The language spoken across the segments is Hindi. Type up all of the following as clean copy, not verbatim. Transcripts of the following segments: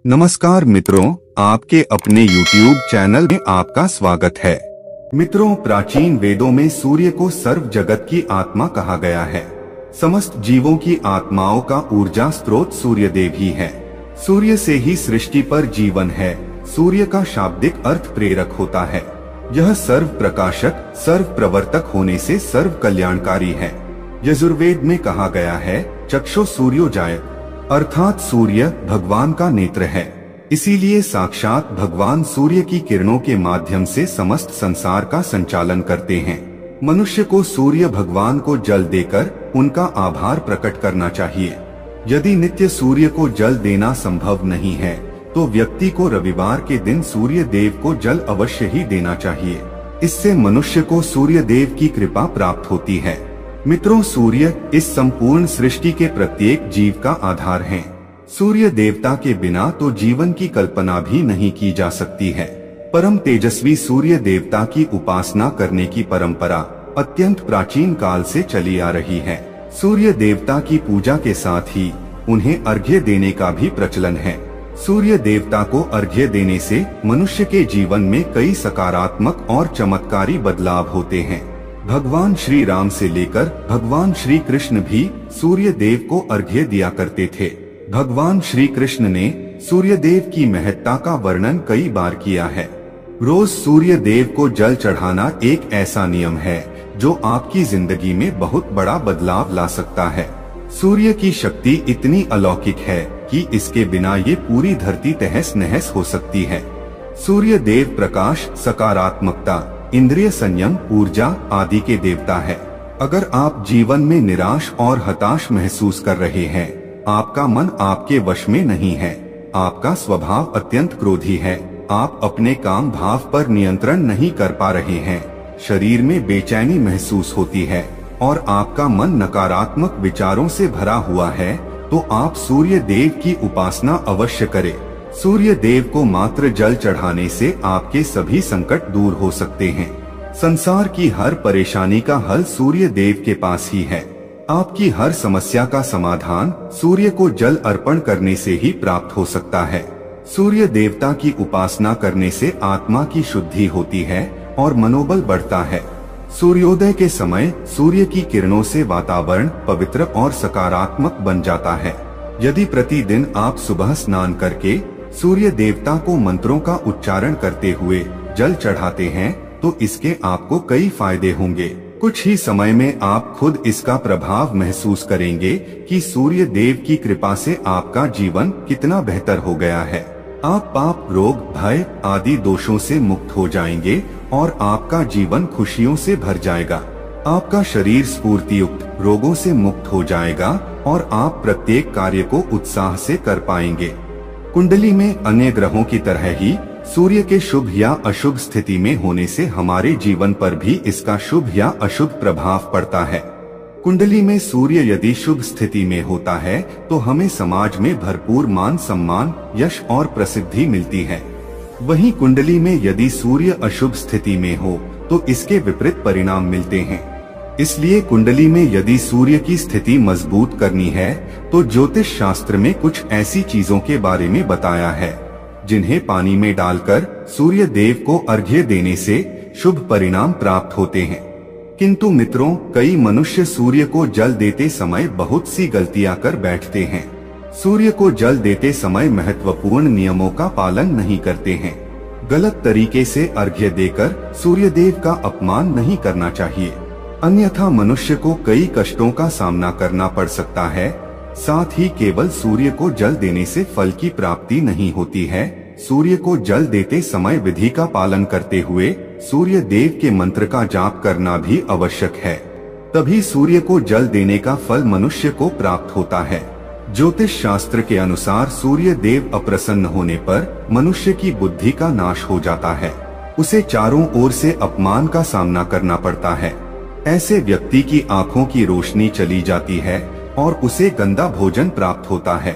नमस्कार मित्रों, आपके अपने YouTube चैनल में आपका स्वागत है। मित्रों, प्राचीन वेदों में सूर्य को सर्व जगत की आत्मा कहा गया है। समस्त जीवों की आत्माओं का ऊर्जा स्रोत सूर्य देव ही है। सूर्य से ही सृष्टि पर जीवन है। सूर्य का शाब्दिक अर्थ प्रेरक होता है। यह सर्व प्रकाशक, सर्व प्रवर्तक होने से सर्व कल्याणकारी है। यजुर्वेद में कहा गया है, चक्षु सूर्यो जायत, अर्थात सूर्य भगवान का नेत्र है। इसीलिए साक्षात भगवान सूर्य की किरणों के माध्यम से समस्त संसार का संचालन करते हैं। मनुष्य को सूर्य भगवान को जल देकर उनका आभार प्रकट करना चाहिए। यदि नित्य सूर्य को जल देना संभव नहीं है तो व्यक्ति को रविवार के दिन सूर्य देव को जल अवश्य ही देना चाहिए। इससे मनुष्य को सूर्य देव की कृपा प्राप्त होती है। मित्रों, सूर्य इस संपूर्ण सृष्टि के प्रत्येक जीव का आधार है। सूर्य देवता के बिना तो जीवन की कल्पना भी नहीं की जा सकती है। परम तेजस्वी सूर्य देवता की उपासना करने की परंपरा अत्यंत प्राचीन काल से चली आ रही है। सूर्य देवता की पूजा के साथ ही उन्हें अर्घ्य देने का भी प्रचलन है। सूर्य देवता को अर्घ्य देने से मनुष्य के जीवन में कई सकारात्मक और चमत्कारी बदलाव होते हैं। भगवान श्री राम से लेकर भगवान श्री कृष्ण भी सूर्य देव को अर्घ्य दिया करते थे। भगवान श्री कृष्ण ने सूर्य देव की महत्ता का वर्णन कई बार किया है। रोज सूर्य देव को जल चढ़ाना एक ऐसा नियम है जो आपकी जिंदगी में बहुत बड़ा बदलाव ला सकता है। सूर्य की शक्ति इतनी अलौकिक है कि इसके बिना ये पूरी धरती तहस नहस हो सकती है। सूर्य देव प्रकाश, सकारात्मकता, इंद्रिय संयम, ऊर्जा आदि के देवता है। अगर आप जीवन में निराश और हताश महसूस कर रहे हैं, आपका मन आपके वश में नहीं है, आपका स्वभाव अत्यंत क्रोधी है, आप अपने काम भाव पर नियंत्रण नहीं कर पा रहे हैं, शरीर में बेचैनी महसूस होती है और आपका मन नकारात्मक विचारों से भरा हुआ है, तो आप सूर्य देव की उपासना अवश्य करें। सूर्य देव को मात्र जल चढ़ाने से आपके सभी संकट दूर हो सकते हैं। संसार की हर परेशानी का हल सूर्य देव के पास ही है। आपकी हर समस्या का समाधान सूर्य को जल अर्पण करने से ही प्राप्त हो सकता है। सूर्य देवता की उपासना करने से आत्मा की शुद्धि होती है और मनोबल बढ़ता है। सूर्योदय के समय सूर्य की किरणों से वातावरण पवित्र और सकारात्मक बन जाता है। यदि प्रतिदिन आप सुबह स्नान करके सूर्य देवता को मंत्रों का उच्चारण करते हुए जल चढ़ाते हैं तो इसके आपको कई फायदे होंगे। कुछ ही समय में आप खुद इसका प्रभाव महसूस करेंगे कि सूर्य देव की कृपा से आपका जीवन कितना बेहतर हो गया है। आप पाप, रोग, भय आदि दोषों से मुक्त हो जाएंगे और आपका जीवन खुशियों से भर जाएगा। आपका शरीर स्फूर्तियुक्त, रोगों से मुक्त हो जाएगा और आप प्रत्येक कार्य को उत्साह से कर पाएंगे। कुंडली में अन्य ग्रहों की तरह ही सूर्य के शुभ या अशुभ स्थिति में होने से हमारे जीवन पर भी इसका शुभ या अशुभ प्रभाव पड़ता है। कुंडली में सूर्य यदि शुभ स्थिति में होता है तो हमें समाज में भरपूर मान सम्मान, यश और प्रसिद्धि मिलती है। वहीं कुंडली में यदि सूर्य अशुभ स्थिति में हो तो इसके विपरीत परिणाम मिलते हैं। इसलिए कुंडली में यदि सूर्य की स्थिति मजबूत करनी है तो ज्योतिष शास्त्र में कुछ ऐसी चीजों के बारे में बताया है जिन्हें पानी में डालकर सूर्य देव को अर्घ्य देने से शुभ परिणाम प्राप्त होते हैं। किंतु मित्रों, कई मनुष्य सूर्य को जल देते समय बहुत सी गलतियां कर बैठते हैं। सूर्य को जल देते समय महत्वपूर्ण नियमों का पालन नहीं करते हैं। गलत तरीके से अर्घ्य देकर सूर्य देव का अपमान नहीं करना चाहिए, अन्यथा मनुष्य को कई कष्टों का सामना करना पड़ सकता है। साथ ही केवल सूर्य को जल देने से फल की प्राप्ति नहीं होती है। सूर्य को जल देते समय विधि का पालन करते हुए सूर्य देव के मंत्र का जाप करना भी आवश्यक है। तभी सूर्य को जल देने का फल मनुष्य को प्राप्त होता है। ज्योतिष शास्त्र के अनुसार सूर्य देव अप्रसन्न होने पर मनुष्य की बुद्धि का नाश हो जाता है। उसे चारों ओर से अपमान का सामना करना पड़ता है। ऐसे व्यक्ति की आंखों की रोशनी चली जाती है और उसे गंदा भोजन प्राप्त होता है।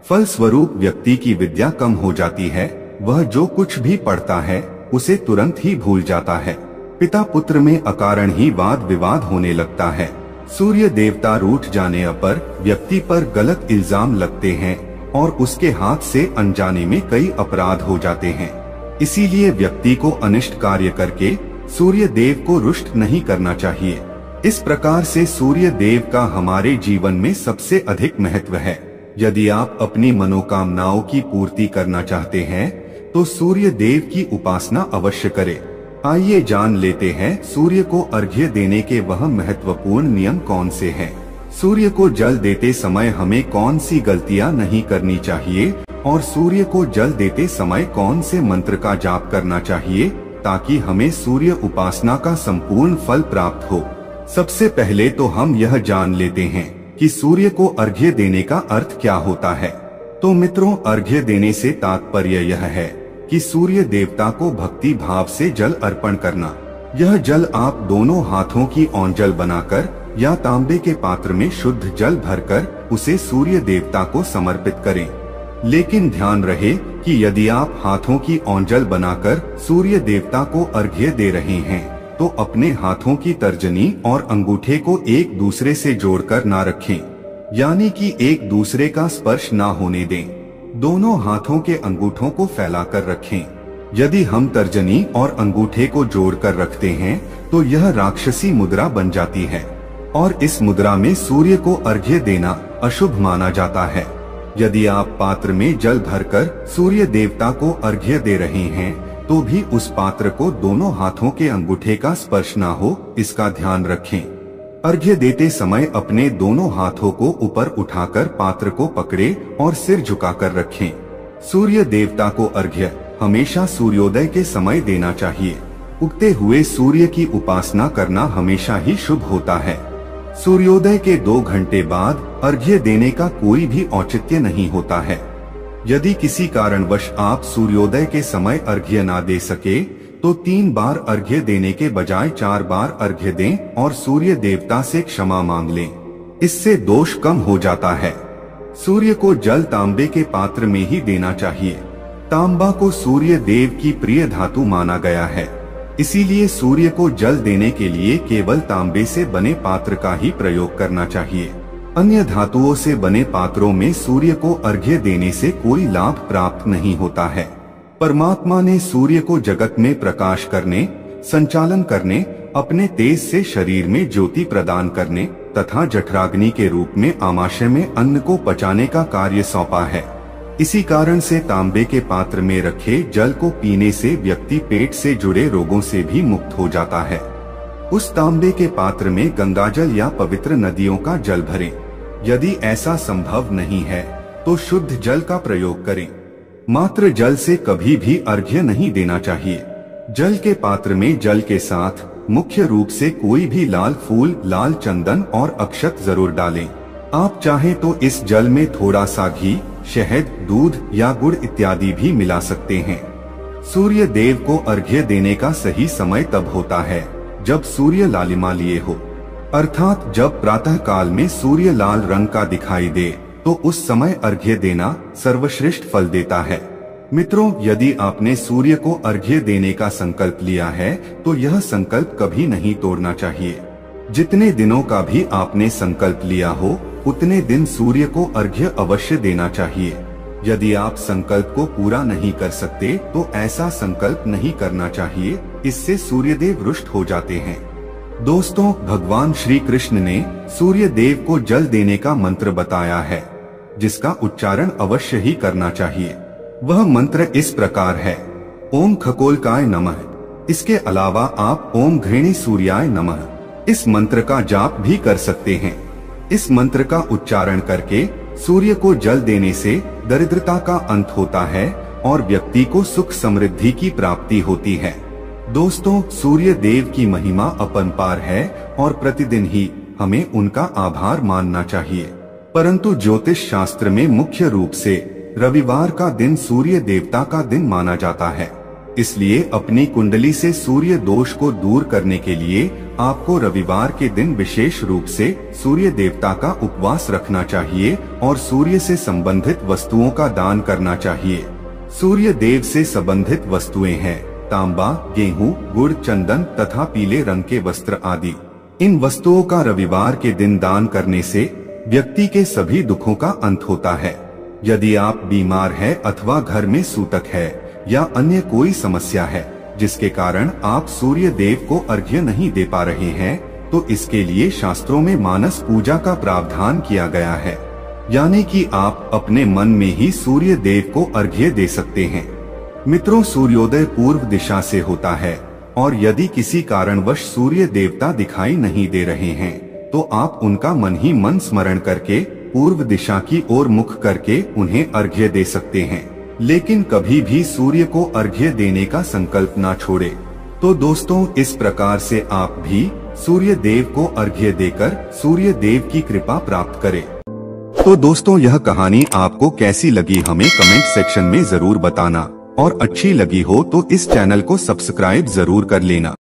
फल स्वरूप व्यक्ति की विद्या कम हो जाती है। वह जो कुछ भी पढ़ता है उसे तुरंत ही भूल जाता है। पिता पुत्र में अकारण ही वाद विवाद होने लगता है। सूर्य देवता रूठ जाने पर व्यक्ति पर गलत इल्जाम लगते हैं। और उसके हाथ से अनजाने में कई अपराध हो जाते हैं। इसीलिए व्यक्ति को अनिष्ट कार्य करके सूर्य देव को रुष्ट नहीं करना चाहिए। इस प्रकार से सूर्य देव का हमारे जीवन में सबसे अधिक महत्व है। यदि आप अपनी मनोकामनाओं की पूर्ति करना चाहते हैं तो सूर्य देव की उपासना अवश्य करें। आइए जान लेते हैं सूर्य को अर्घ्य देने के वह महत्वपूर्ण नियम कौन से हैं। सूर्य को जल देते समय हमें कौन सी गलतियां नहीं करनी चाहिए और सूर्य को जल देते समय कौन से मंत्र का जाप करना चाहिए ताकि हमें सूर्य उपासना का संपूर्ण फल प्राप्त हो। सबसे पहले तो हम यह जान लेते हैं कि सूर्य को अर्घ्य देने का अर्थ क्या होता है। तो मित्रों, अर्घ्य देने से तात्पर्य यह है कि सूर्य देवता को भक्ति भाव से जल अर्पण करना। यह जल आप दोनों हाथों की ओंजल बनाकर या तांबे के पात्र में शुद्ध जल भरकर उसे सूर्य देवता को समर्पित करें। लेकिन ध्यान रहे कि यदि आप हाथों की ओंजल बनाकर सूर्य देवता को अर्घ्य दे रहे हैं तो अपने हाथों की तर्जनी और अंगूठे को एक दूसरे से जोड़कर ना रखें, यानी कि एक दूसरे का स्पर्श ना होने दें। दोनों हाथों के अंगूठों को फैलाकर रखें। यदि हम तर्जनी और अंगूठे को जोड़कर रखते हैं तो यह राक्षसी मुद्रा बन जाती है और इस मुद्रा में सूर्य को अर्घ्य देना अशुभ माना जाता है। यदि आप पात्र में जल भरकर सूर्य देवता को अर्घ्य दे रहे हैं तो भी उस पात्र को दोनों हाथों के अंगूठे का स्पर्श ना हो, इसका ध्यान रखें। अर्घ्य देते समय अपने दोनों हाथों को ऊपर उठाकर पात्र को पकड़े और सिर झुकाकर रखें। सूर्य देवता को अर्घ्य हमेशा सूर्योदय के समय देना चाहिए। उगते हुए सूर्य की उपासना करना हमेशा ही शुभ होता है। सूर्योदय के 2 घंटे बाद अर्घ्य देने का कोई भी औचित्य नहीं होता है। यदि किसी कारणवश आप सूर्योदय के समय अर्घ्य ना दे सके तो 3 बार अर्घ्य देने के बजाय 4 बार अर्घ्य दें और सूर्य देवता से क्षमा मांग लें। इससे दोष कम हो जाता है। सूर्य को जल तांबे के पात्र में ही देना चाहिए। तांबा को सूर्य देव की प्रिय धातु माना गया है, इसीलिए सूर्य को जल देने के लिए केवल तांबे से बने पात्र का ही प्रयोग करना चाहिए। अन्य धातुओं से बने पात्रों में सूर्य को अर्घ्य देने से कोई लाभ प्राप्त नहीं होता है। परमात्मा ने सूर्य को जगत में प्रकाश करने, संचालन करने, अपने तेज से शरीर में ज्योति प्रदान करने तथा जठराग्नि के रूप में आमाशय में अन्न को पचाने का कार्य सौंपा है। इसी कारण से तांबे के पात्र में रखे जल को पीने से व्यक्ति पेट से जुड़े रोगों से भी मुक्त हो जाता है। उस तांबे के पात्र में गंगाजल या पवित्र नदियों का जल भरें। यदि ऐसा संभव नहीं है तो शुद्ध जल का प्रयोग करें। मात्र जल से कभी भी अर्घ्य नहीं देना चाहिए। जल के पात्र में जल के साथ मुख्य रूप से कोई भी लाल फूल, लाल चंदन और अक्षत जरूर डालें। आप चाहें तो इस जल में थोड़ा सा घी, शहद, दूध या गुड़ इत्यादि भी मिला सकते हैं। सूर्य देव को अर्घ्य देने का सही समय तब होता है जब सूर्य लालिमा लिए हो, अर्थात जब प्रातः काल में सूर्य लाल रंग का दिखाई दे तो उस समय अर्घ्य देना सर्वश्रेष्ठ फल देता है। मित्रों, यदि आपने सूर्य को अर्घ्य देने का संकल्प लिया है तो यह संकल्प कभी नहीं तोड़ना चाहिए। जितने दिनों का भी आपने संकल्प लिया हो उतने दिन सूर्य को अर्घ्य अवश्य देना चाहिए। यदि आप संकल्प को पूरा नहीं कर सकते तो ऐसा संकल्प नहीं करना चाहिए, इससे सूर्यदेव रुष्ट हो जाते हैं। दोस्तों, भगवान श्री कृष्ण ने सूर्य देव को जल देने का मंत्र बताया है जिसका उच्चारण अवश्य ही करना चाहिए। वह मंत्र इस प्रकार है, ओम खगोलकाय नमः। इसके अलावा आप ओम घृणी सूर्याय नमः इस मंत्र का जाप भी कर सकते हैं। इस मंत्र का उच्चारण करके सूर्य को जल देने से दरिद्रता का अंत होता है और व्यक्ति को सुख समृद्धि की प्राप्ति होती है। दोस्तों, सूर्य देव की महिमा अपरंपार है और प्रतिदिन ही हमें उनका आभार मानना चाहिए। परंतु ज्योतिष शास्त्र में मुख्य रूप से रविवार का दिन सूर्य देवता का दिन माना जाता है। इसलिए अपनी कुंडली से सूर्य दोष को दूर करने के लिए आपको रविवार के दिन विशेष रूप से सूर्य देवता का उपवास रखना चाहिए और सूर्य से संबंधित वस्तुओं का दान करना चाहिए। सूर्य देव से संबंधित वस्तुएं हैं तांबा, गेहूं, गुड़, चंदन तथा पीले रंग के वस्त्र आदि। इन वस्तुओं का रविवार के दिन दान करने से व्यक्ति के सभी दुखों का अंत होता है। यदि आप बीमार हैं अथवा घर में सूतक है या अन्य कोई समस्या है जिसके कारण आप सूर्य देव को अर्घ्य नहीं दे पा रहे हैं, तो इसके लिए शास्त्रों में मानस पूजा का प्रावधान किया गया है, यानी कि आप अपने मन में ही सूर्य देव को अर्घ्य दे सकते हैं। मित्रों, सूर्योदय पूर्व दिशा से होता है और यदि किसी कारणवश सूर्य देवता दिखाई नहीं दे रहे हैं तो आप उनका मन ही मन स्मरण करके पूर्व दिशा की ओर मुख करके उन्हें अर्घ्य दे सकते हैं। लेकिन कभी भी सूर्य को अर्घ्य देने का संकल्प ना छोड़े। तो दोस्तों, इस प्रकार से आप भी सूर्य देव को अर्घ्य देकर सूर्य देव की कृपा प्राप्त करें। तो दोस्तों, यह कहानी आपको कैसी लगी हमें कमेंट सेक्शन में जरूर बताना, और अच्छी लगी हो तो इस चैनल को सब्सक्राइब जरूर कर लेना।